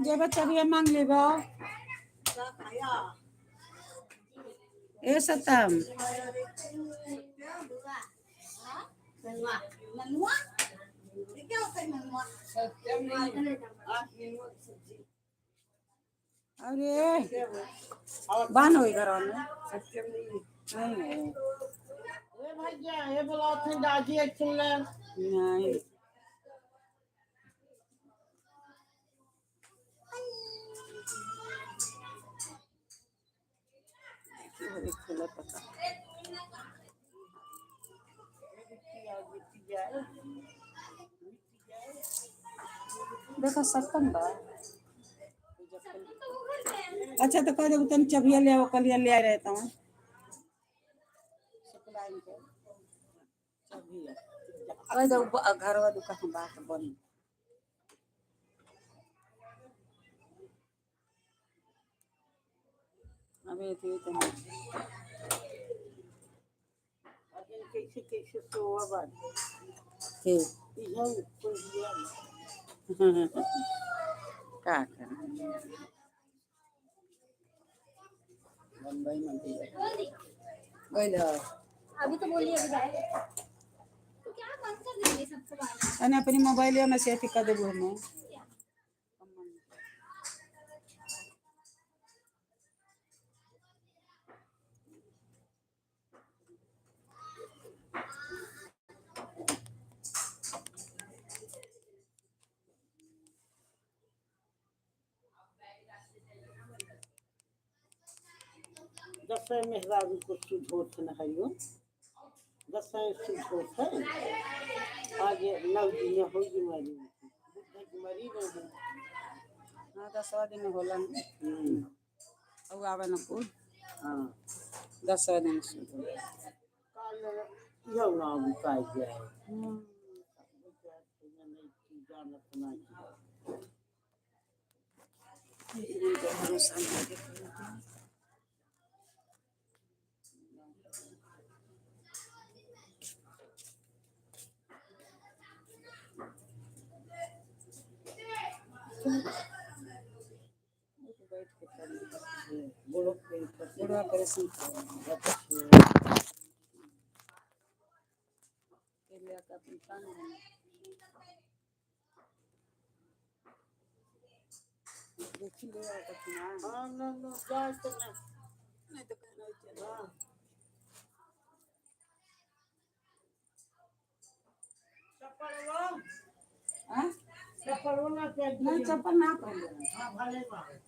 जे बच्चा भी मांग लेबो ए सतम अरे बान हो घर में नहीं है ये भैया ये बोला थे दादी चले नहीं खुला पता देखो सत्तम बा अच्छा तो कह दे तन चबिया ले आओ कलिया ले आ रहता हूँ कह दो घर वा दुकान बात बन अबे थी तो कैसे कैसे तो बात के यह कोई दिया का कर बम्बई मंडी गइल अभी तो बोलिए अभी जाए तो क्या बंद कर देंगे सबको बाहर अने अपनी मोबाइल में सेट कर देबो हम दस मेहराबी को सुधोत न हरियो दस सुधोत है आज 9 दिन हो बीमारी बीमारी नहीं हाँ 10 दिन होला और आवे न को हाँ 10 दिन सुधो काल यो ना बुकाई जाए जानत ना ये भरोसा नहीं बड़ा परेशान देखिए हाँ ना जाए तो नहीं तो कहना चला चप्पल हाँ चप्पल ना नहीं चप्पल ना पहले हाँ भले बाहर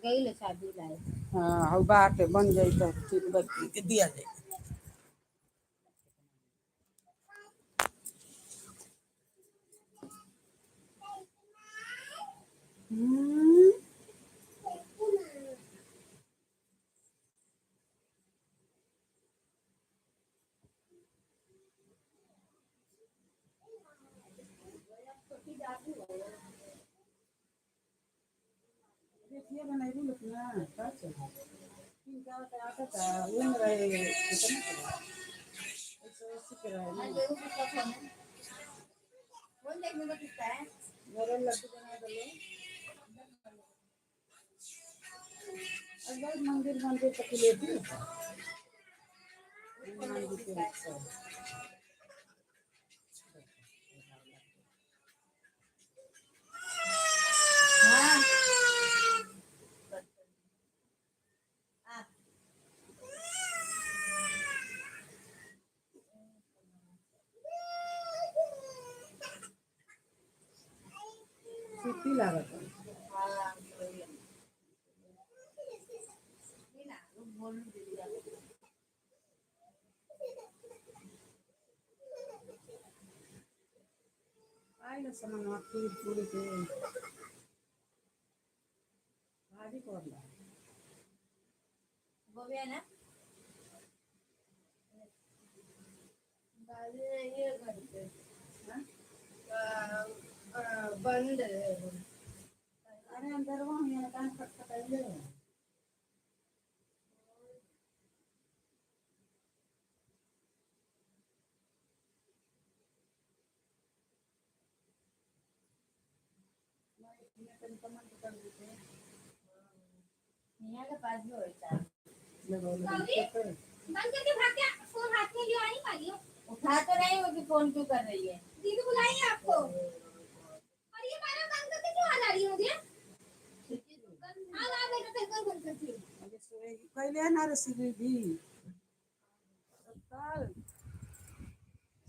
गई ले शादी लाए हाँ और बात बन जाए तो ठीक बच्ची के दिया जाए देखिए बनाई लोग ना का चला इनका आता था लंग रहे कितना 180 के रहे ना कौन देखने को कितना है मेरे लड्डू बना दो अगर मंदिर मंदिर तक ले दी मंदिर के छुट्टी लागत आई ना सामान पूरी के भाजी करला गोबिया ना ये घर पे बंद है। अरे अंदर वहाँ यहाँ कहाँ खटखटाइए। यहाँ के पास भी होता है। बंद करके भाग गया, फोन हाथ में लियो, आई मारियो। उठा तो नहीं होगी, फोन क्यों कर रही है? दीदी बुलाई है आपको। और ये मारा बंद करके क्यों आ रही है मुझे? हाँ हाँ बेटा फिर बंद करती हूँ। कैले ना रेसिपी भी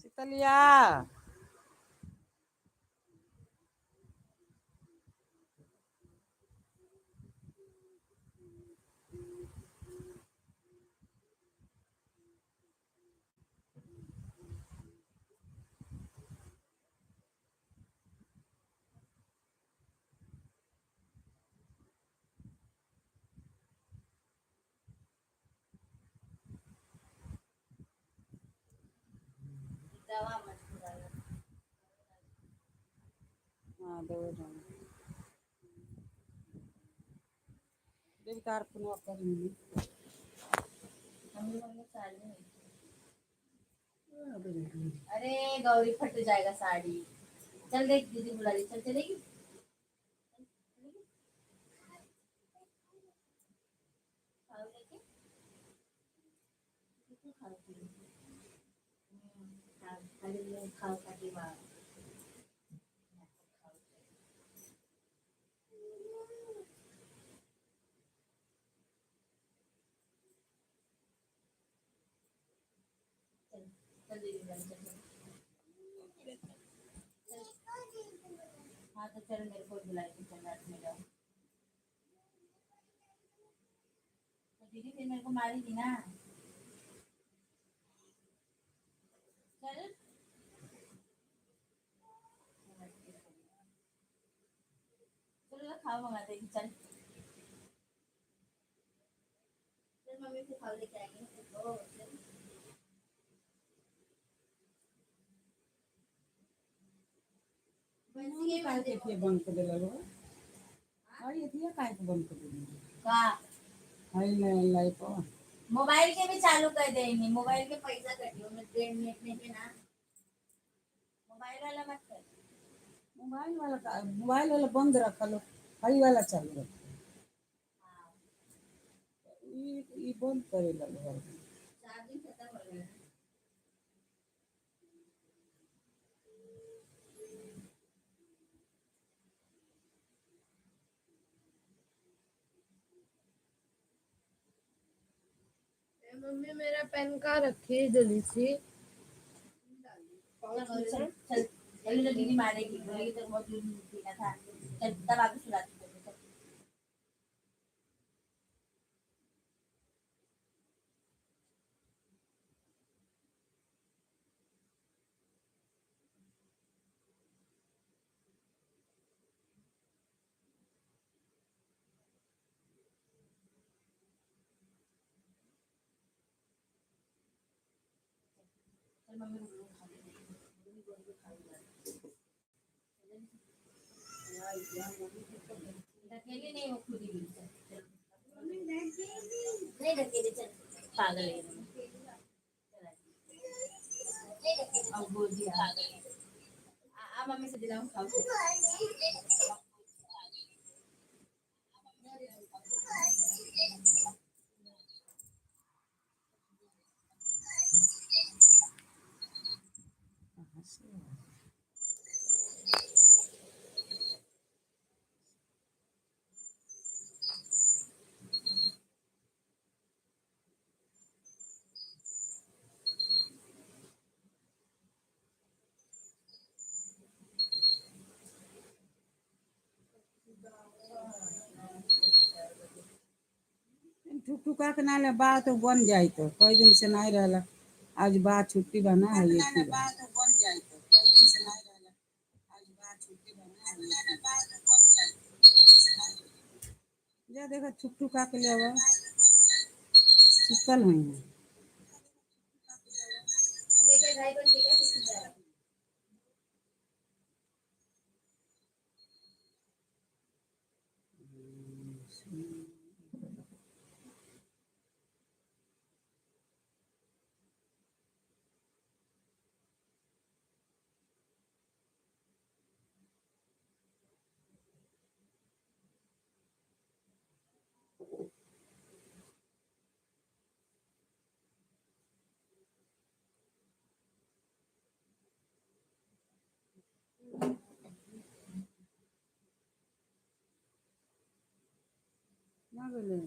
शीतलिया दवा मत खिलाना। हाँ दो बेकार फोन करूँगी। हम लोग ने साड़ी नहीं। अरे गौरी फट जाएगा साड़ी। चल देख दीदी बुला रही, चल चलेगी। खाओ लेके खाओ खाओ खाओ खाती बात। चल चल दीदी बुला रही, चल हाँ तो चल मेरे को बुला रही, चल रात में जाओ। तो दीदी फिर मेरे को मारेगी ना। चल चलो खाओ मंगाते हैं, चल चल मम्मी फिर खाओ लेके आएंगे तो चल। बंसी के काय के बंद कर देला रो अरे ये काय के बंद कर देला का हाय नहीं लाइफ मोबाइल के भी चालू कर देंगे। मोबाइल के पैसा कटियो मैं 1.5 मिनट में ना। मोबाइल वाला मत कर। मोबाइल वाला बंद रखा लो हाई वाला चालू रखो हाँ ये बंद करे लगे चार्जिंग खत्म हो गया। मम्मी मेरा पेन कहाँ रखी है जल्दी से। चल चल चल जल्दी जल्दी दीदी मारेगी, बोलेगी तो बहुत दूर पीना था। चल तब आके सुलाती हूँ, चल चल मम्मी को बोलो खा ले। मम्मी बोल के खा ले। अकेले नहीं, वो खुद ही मिलता है। नहीं अकेले चल, पागल है ये। अब बोल दिया पागल है। मम्मी से दिलाऊं खाओ। ठुकठुका के नाले बात बन जाए तो कई दिन से नहीं रहला आज बात छुट्टी बना है ये की बात बन जाए तो कई दिन से नहीं रहला आज बात छुट्टी बना है ये की जा देखा ठुकठुका के ले सुतल हुई पढ़ाई पर ठीक है किसी जा रहा ना बोले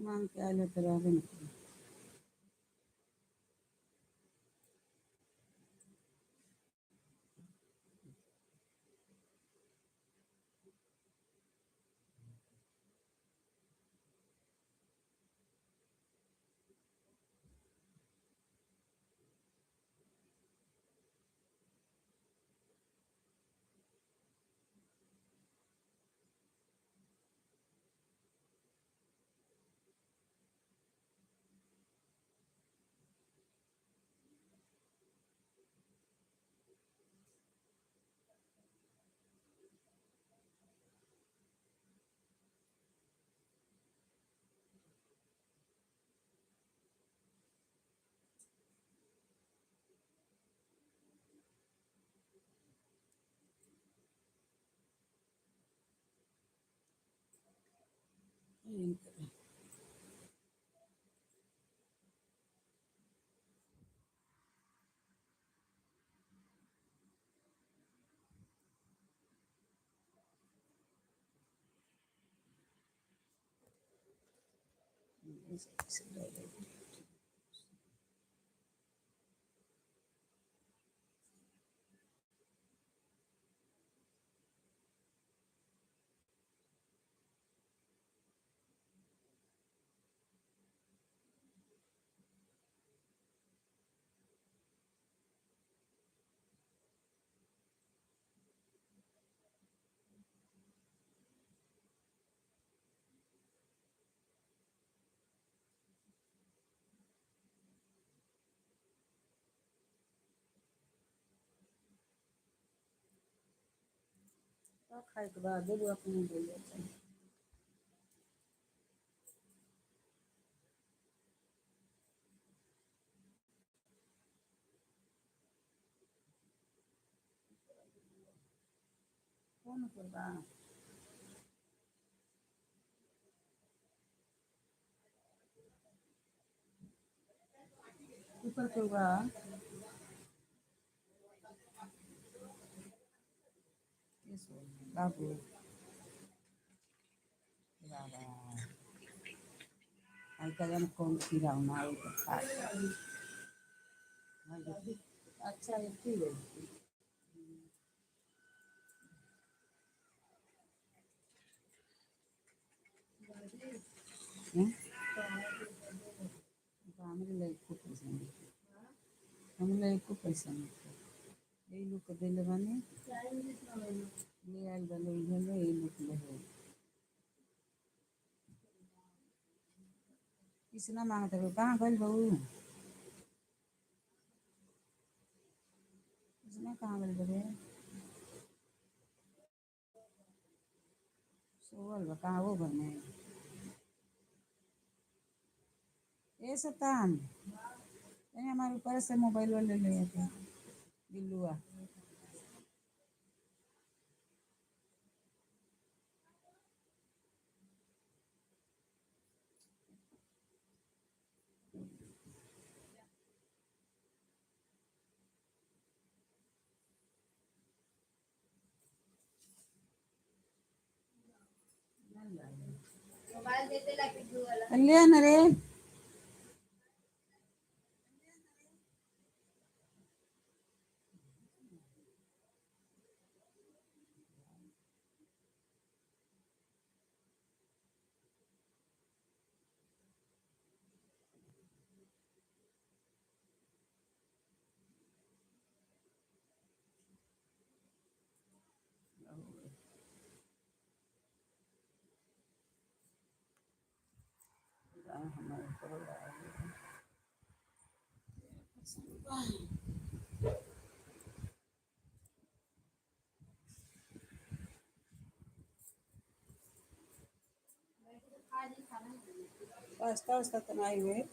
मांग के आले तो रहबे न करी। खाए के बाद दे अपने बोले कौन करबा ऊपर के होगा बाबू बाबा आई कदम कौन कीड़ा ना अच्छा है ठीक है हमरे को पैसा नहीं यही लोग के दिले बने ले आयल बने यही लोग ले किसना मांगता है कहाँ गल बहू किसने कहाँ गल बड़े सोवल कहाँ वो बने ये सतान हमारे ऊपर से मोबाइल ले ले बिल्लुआ मोबाइल देते ला पिट्ठू वाला ले न रे पास्ता वास्ता तो नहीं हुए।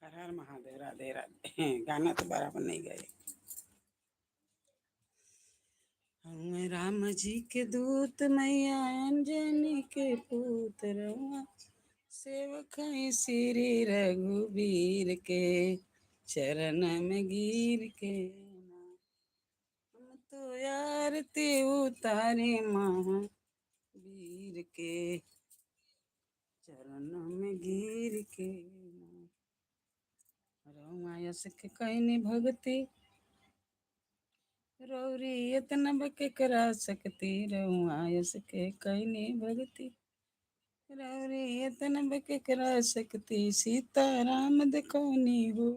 हर हर महादेव, राधे राधे। गाना तो बराबर नहीं गए। हम राम जी के दूत, मैया अंजनी के पुत्र, सेवक हैं श्री रघुवीर के, चरण में गिर के हम तो आरती उतारे महावीर के, चरण में गिर के रमायस के कहनी भगति, रौरी इतना बके करा सकती, रमायस के कहनी भगति, रौरी इतना बके करा सकती, सीताराम देखौनी हो,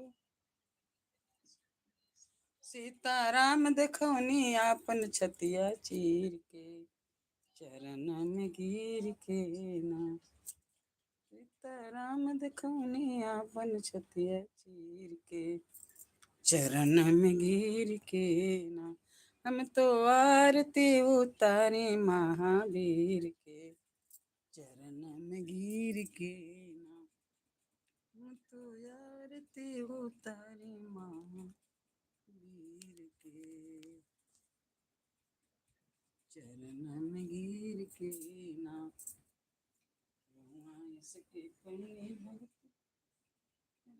सीताराम देखौनी आपन छतिया चीर के, चरण में गिर के ना, सीताराम देखौनी आपन छतिया चीर के, चरण में गिर के ना, हम तो आरती उतारे महावीर के, चरण में गिर के ना, हम तो आरती उतारे महावीर के, चरण में गिर के ना, इसके कहने भक्ति,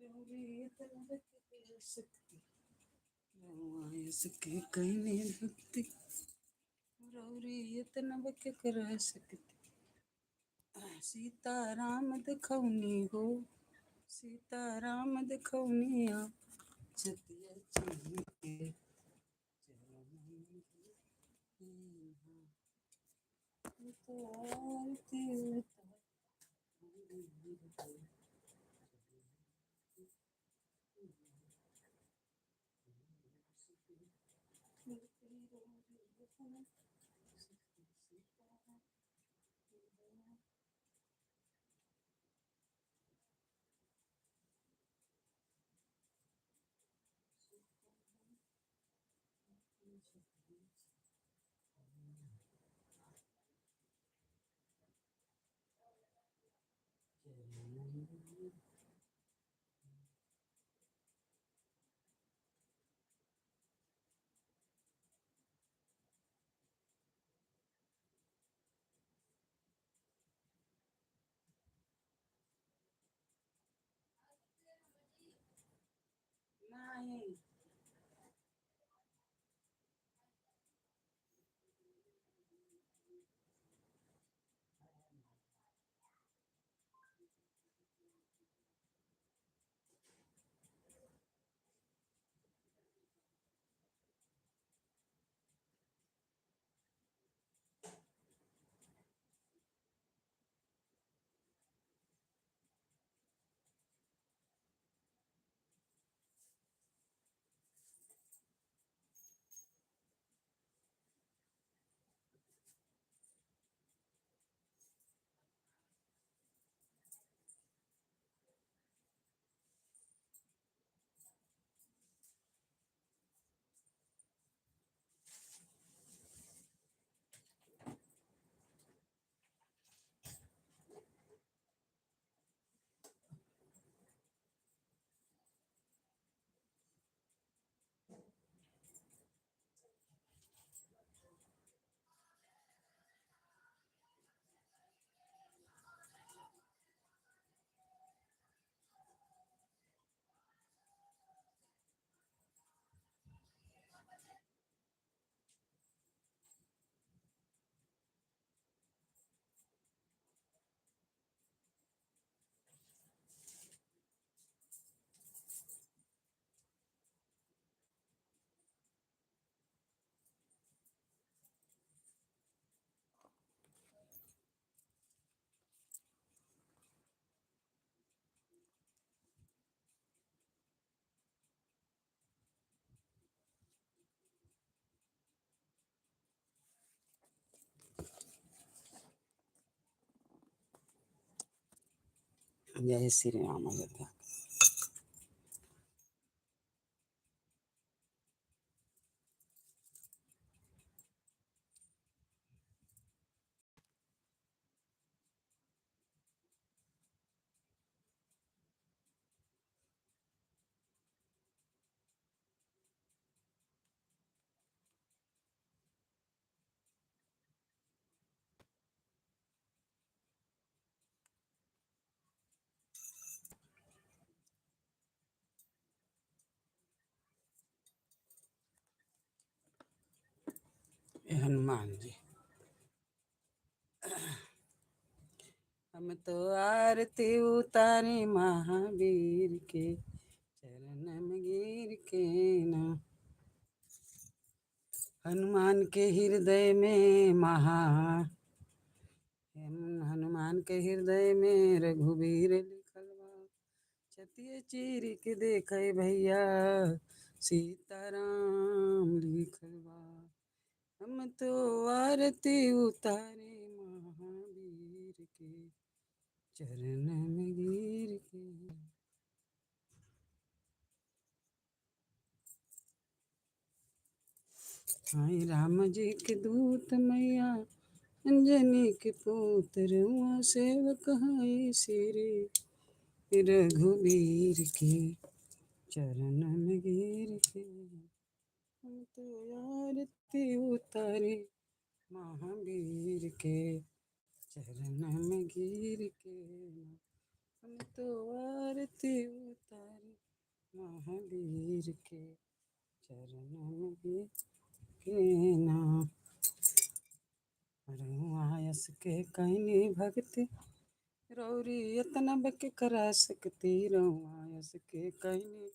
रौरी इतना बके सकती, इसके कहने भक्ति, रौरी इतना बके कर सकती, सीताराम देखौनी हो, सीताराम देखौनी आप छतिया चीर के, चरण में गिर के ना, तो आरती उतारे महावीर के, नहीं जय श्री राम अयोध्या। ये हनुमान जी। हम तो आरती उतारे महावीर के, चरण में गिर के ना। हनुमान के हृदय में हनुमान के हृदय में रघुवीर लिखल बा। छतिए चीर के देखे भैया, सीताराम लिखल बा। हम तो आरती उतारे महावीर के, चरण में गिर के। हाय राम जी के दूत मैया अंजनी के पुत्र, हुआ सेवक हाय श्री रघुवीर के, चरण में गिर के। हम तो आरती उतारे महावीर के, चरण में गिर के। हम तो आरती उतारे महावीर के, चरण में गिर के ना। आयस के कहनी भक्ति, रौरी यतना बके करा सकती। आयस के कहनी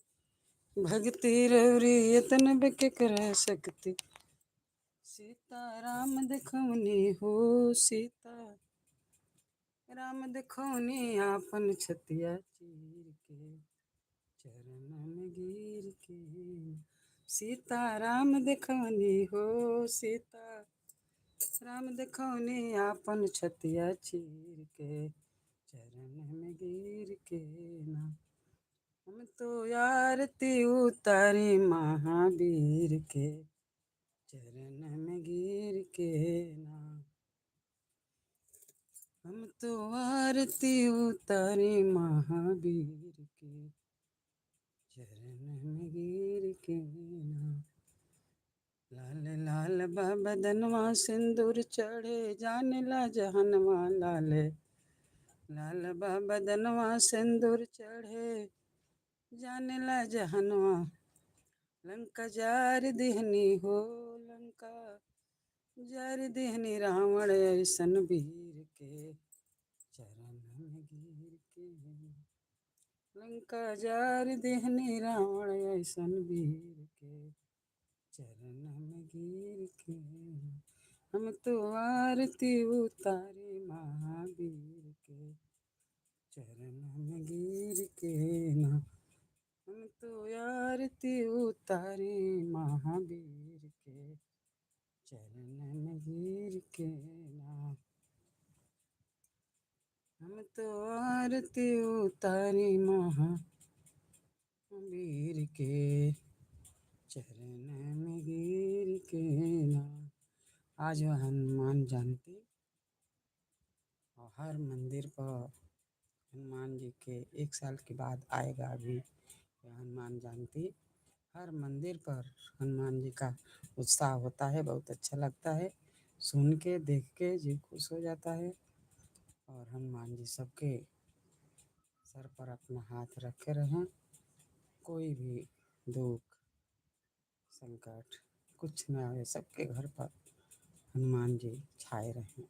भक्ति, रौरी यतना बके करा सकती। सीता राम देखौनी हो, सीता राम देखौनी आपन छतिया चीर के, चरण में गिर के। सीता राम देखौनी हो, सीता राम देखौनी आपन छतिया चीर के, चरण में गिर के ना। हम तो आरती उतारी महावीर के, चरण में गिर के ना। हम तो आरती उतारी महावीर के, चरण में गिर के ना। लाल लाल बदनवा सिंदूर चढ़े, जाने ला जहनवा लाल। लाल बदनवा सिंदूर चढ़े, जाने ला जहनवा। लंका जार दिहनी हो, लंका जार दिहनी रावण ऐसन वीर के, चरण में गिर के। लंका जार दिहनी रावण ऐसन वीर के, चरण में गिर के। हम तो आरती उतारे महावीर के, चरण में गिर के ना। हम तो आरती उतारे महावीर के, चरण में गिर के ना। हम तो आरती उतारे महावीर के, चरण में गिर के ना। आज हनुमान जयंती, और हर मंदिर पर हनुमान जी के 1 साल के बाद आएगा अभी हनुमान जयंती। हर मंदिर पर हनुमान जी का उत्साह होता है, बहुत अच्छा लगता है सुन के, देख के जी खुश हो जाता है। और हनुमान जी सबके सर पर अपना हाथ रखे रहें, कोई भी दुख संकट कुछ ना आए, सबके घर पर हनुमान जी छाए रहें।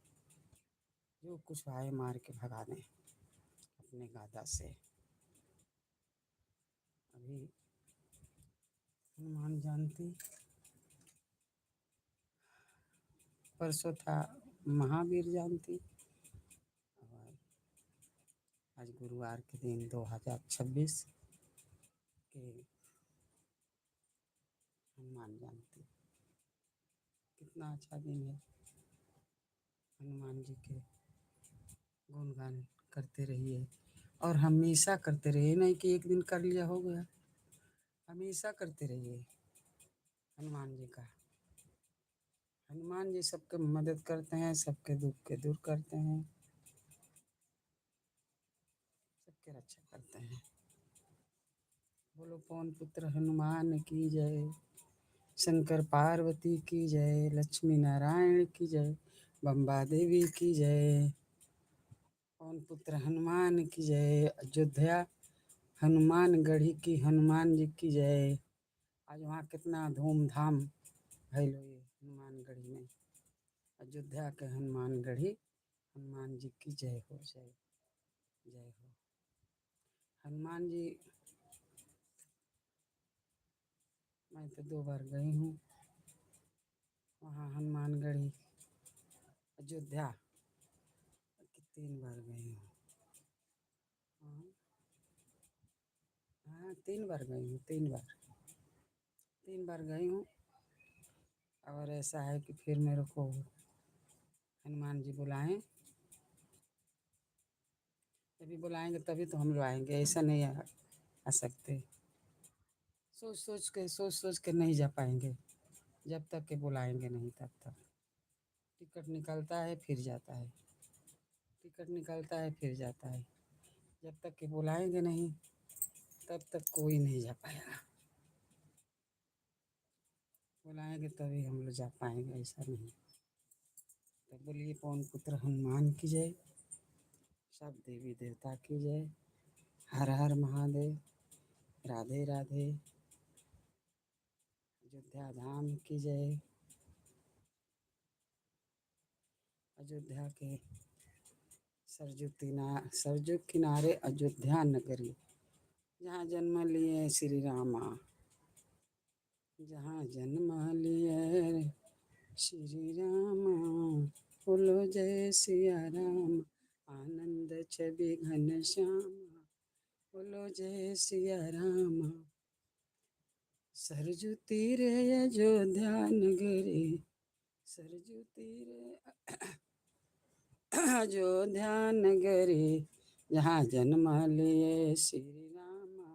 जो कुछ आए मार के भगा दें अपने गादा से। अभी हनुमान जयंती, परसों था महावीर जयंती, और आज गुरुवार के दिन 2026 के हनुमान जयंती। कितना अच्छा दिन है। हनुमान जी के गुणगान करते रहिए, और हमेशा करते रहिए, नहीं कि एक दिन कर लिया हो गया, हमेशा करते रहिए हनुमान जी का। हनुमान जी सबके मदद करते हैं, सबके दुख के दूर करते हैं, सबके रक्षा करते हैं। बोलो पवन पुत्र हनुमान की जय, शंकर पार्वती की जय, लक्ष्मी नारायण की जय, बम्बा देवी की जय। पवन पुत्र हनुमान की जय। अयोध्या हनुमान गढ़ी की हनुमान जी की जय। आज वहाँ कितना धूमधाम भइल ये हनुमान गढ़ी में। अयोध्या के हनुमान गढ़ी हनुमान जी की जय हो, जय जय हो। हनुमान जी मैं तो 2 बार गई हूँ वहाँ हनुमानगढ़ी अयोध्या, 3 बार गई हूँ। हाँ हाँ 3 बार गई हूँ, 3 बार गई हूँ। और ऐसा है कि फिर मेरे को हनुमान जी बुलाएं, जब बुलाएंगे तभी तो हम लोग आएंगे, ऐसा नहीं आ सकते। सोच सोच के नहीं जा पाएंगे, जब तक के बुलाएंगे नहीं तब तक। टिकट निकलता है फिर जाता है, टिकट निकलता है फिर जाता है। जब तक के बुलाएंगे नहीं तब तक कोई नहीं जा पाएगा। बुलाएंगे तभी हम लोग जा पाएंगे, ऐसा नहीं। तो बोलिए पवन पुत्र हनुमान की जय, सब देवी देवता की जय। हर हर महादेव, राधे राधे। अयोध्या धाम की जय। अयोध्या के सरजू किनारे अयोध्या नगरी, जहाँ जन्म लिए श्री रामा, जहाँ जन्म लिए श्री रामा। बोलो जय सिया राम, आनंद छवि घन श्यामा। बोलो जय सिया राम। सरजू तीरे अयोध्या नगरी, सरजू तीरे अयोध्या नगरी, जहाँ जन्म लिए श्री रामा।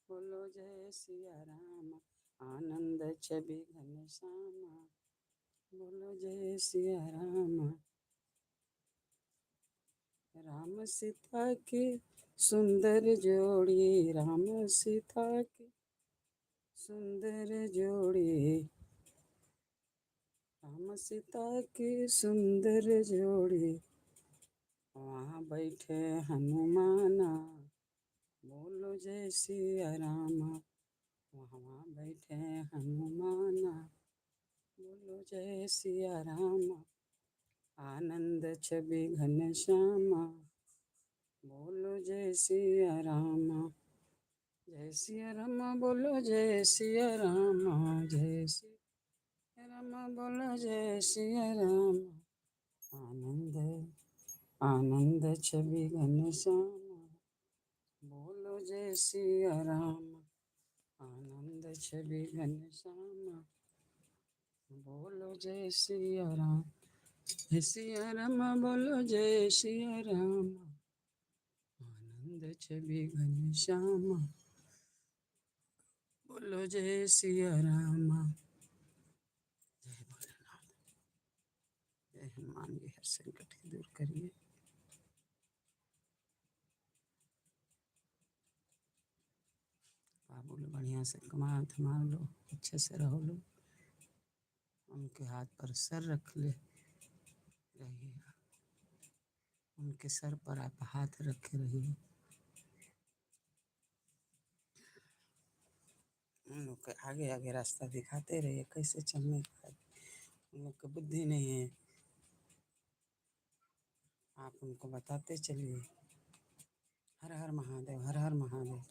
बोलो जय सिया राम, आनंद छवि घन श्यामा। बोलो जय सिया राम। राम सीता की सुंदर जोड़ी, राम सीता की सुंदर जोड़ी, राम सीता की सुंदर जोड़ी, वहाँ बैठे हनुमाना। बोलो जय सिया राम, वहाँ बैठे हनुमाना। बोलो जय सिया राम, आनंद छवि घन श्यामा। बोलो जय सिया राम, जय सिया राम। बोलो जय सिया राम, जय सिया राम। बोलो जय सिया राम, आनंद आनंद छवि घन श्यामा। बोलो जय सिया राम, आनंद छवि घन श्यामा। बोलो जय सिया राम, जय सिया राम। बोलो जय सिया राम, आनंद छवि घन श्यामा। बोलो जय सिया राम। जय भोलेनाथ, जय हनुमान जी, हर संकट की दूर करिए। आप बोलो बढ़िया से कमा धमा लो, अच्छे से रहो लो। उनके हाथ पर सर रख ले रहिएगा, उनके सर पर आप हाथ रखे रहिए। उन लोग के आगे आगे रास्ता दिखाते रहिए कैसे चलने का। उन लोग की बुद्धि नहीं है, आप उनको बताते चलिए। हर हर महादेव, हर हर महादेव।